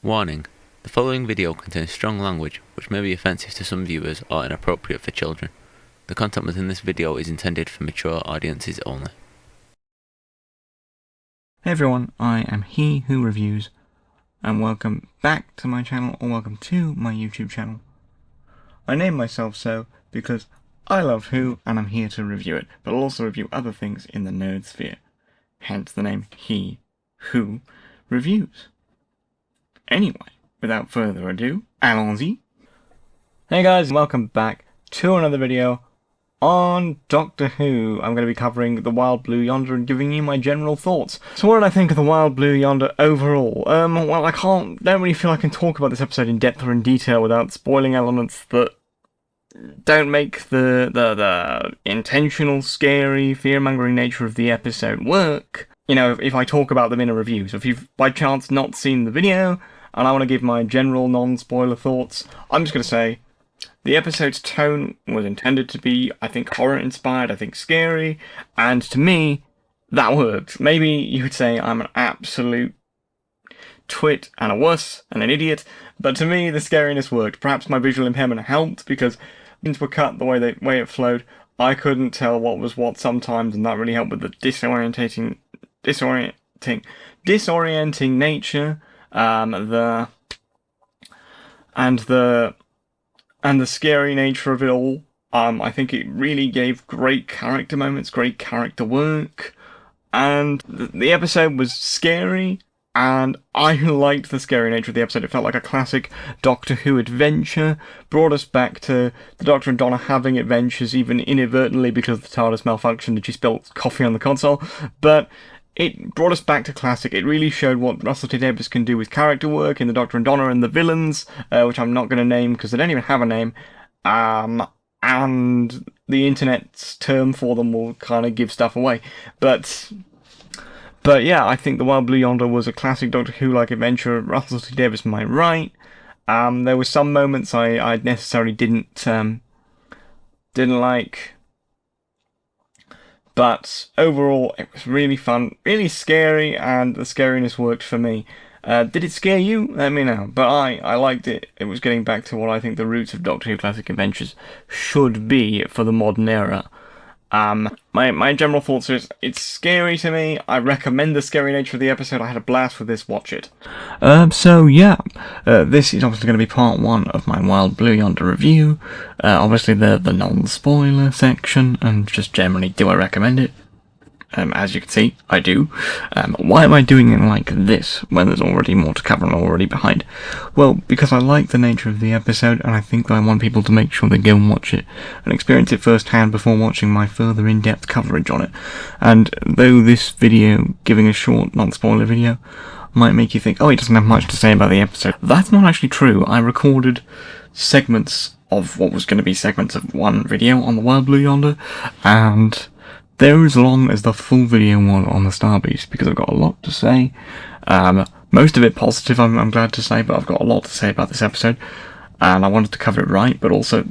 Warning: the following video contains strong language which may be offensive to some viewers or inappropriate for children. The content within this video is intended for mature audiences only. Hey everyone, I am He Who Reviews, and welcome back to my channel, or welcome to my YouTube channel. I named myself so because I love Who, and I'm here to review it, but I'll also review other things in the nerd sphere. Hence the name He Who Reviews. Anyway, without further ado, allons-y. Hey guys, welcome back to another video on Doctor Who. I'm going to be covering the Wild Blue Yonder and giving you my general thoughts. So what did I think of the Wild Blue Yonder overall? Well, I don't really feel I can talk about this episode in depth or in detail without spoiling elements that don't make the intentional, scary, fear-mongering nature of the episode work. You know, if I talk about them in a review. So if you've by chance not seen the video, and I want to give my general non-spoiler thoughts, I'm just going to say, the episode's tone was intended to be, I think, horror-inspired, I think scary, and to me, that worked. Maybe you could say I'm an absolute twit and a wuss and an idiot, but to me, the scariness worked. Perhaps my visual impairment helped, because things were cut the way it flowed. I couldn't tell what was what sometimes, and that really helped with the disorienting nature, and the scary nature of it all. I think it really gave great character moments, great character work, and the episode was scary, and I liked the scary nature of the episode. It felt like a classic Doctor Who adventure, brought us back to the Doctor and Donna having adventures, even inadvertently because the TARDIS malfunctioned and she spilled coffee on the console, but it brought us back to classic. It really showed what Russell T Davies can do with character work in the Doctor and Donna and the villains, which I'm not going to name because they don't even have a name, and the internet's term for them will kind of give stuff away. But yeah, I think the Wild Blue Yonder was a classic Doctor Who-like adventure. Russell T Davies might write. There were some moments I necessarily didn't like. But overall, it was really fun, really scary, and the scariness worked for me. Did it scare you? Let me know. But I liked it. It was getting back to what I think the roots of Doctor Who Classic Adventures should be for the modern era. My general thoughts is, it's scary to me. I recommend the scary nature of the episode. I had a blast with this. Watch it. So yeah, this is obviously going to be part one of my Wild Blue Yonder review. Obviously the non-spoiler section, and just generally, do I recommend it? As you can see, I do. Why am I doing it like this, when there's already more to cover and already behind? Well, because I like the nature of the episode, and I think that I want people to make sure they go and watch it, and experience it firsthand before watching my further in-depth coverage on it. And though this video, giving a short, non-spoiler video, might make you think, oh, he doesn't have much to say about the episode, that's not actually true. I recorded segments of what was going to be segments of one video on the Wild Blue Yonder, and they're as long as the full video was on the Starbeast, because I've got a lot to say. Most of it positive, I'm glad to say, but I've got a lot to say about this episode, and I wanted to cover it right, but also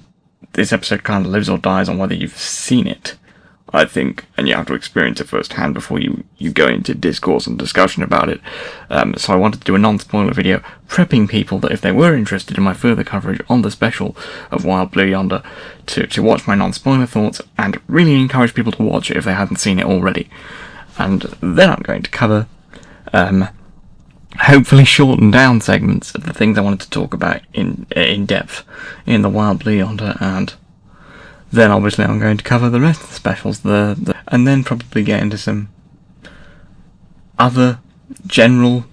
this episode kind of lives or dies on whether you've seen it, I think, and you have to experience it firsthand before you go into discourse and discussion about it. So I wanted to do a non-spoiler video, prepping people that if they were interested in my further coverage on the special of Wild Blue Yonder, to watch my non-spoiler thoughts, and really encourage people to watch it if they hadn't seen it already. And then I'm going to cover, hopefully shortened down segments of the things I wanted to talk about in depth in the Wild Blue Yonder, and then obviously I'm going to cover the rest of the specials, and then probably get into some other general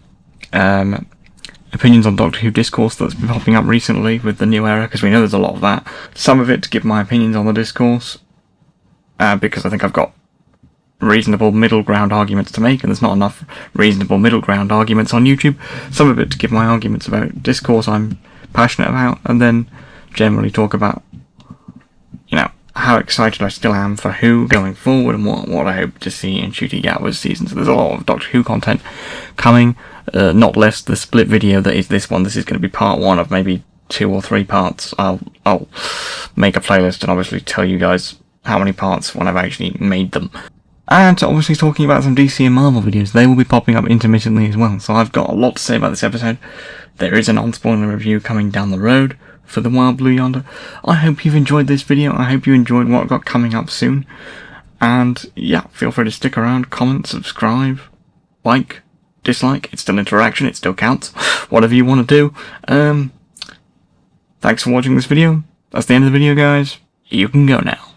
opinions on Doctor Who discourse that's been popping up recently with the new era, because we know there's a lot of that. Some of it to give my opinions on the discourse, because I think I've got reasonable middle ground arguments to make, and there's not enough reasonable middle ground arguments on YouTube. Some of it to give my arguments about discourse I'm passionate about, and then generally talk about, you know, how excited I still am for Who going forward, and what I hope to see in Ncuti Gatwa's season. So there's a lot of Doctor Who content coming, not less the split video that is this one. This is going to be part one of maybe 2 or 3 parts. I'll make a playlist and obviously tell you guys how many parts when I've actually made them. and obviously talking about some DC and Marvel videos. They will be popping up intermittently as well, so I've got a lot to say about this episode. There is a non-spoiler review coming down the road for the Wild Blue Yonder. I hope you've enjoyed this video. I hope you enjoyed what I've got coming up soon. And yeah, feel free to stick around, comment, subscribe, like, dislike. It's still interaction, it still counts. Whatever you want to do. Thanks for watching this video. That's the end of the video, guys. You can go now.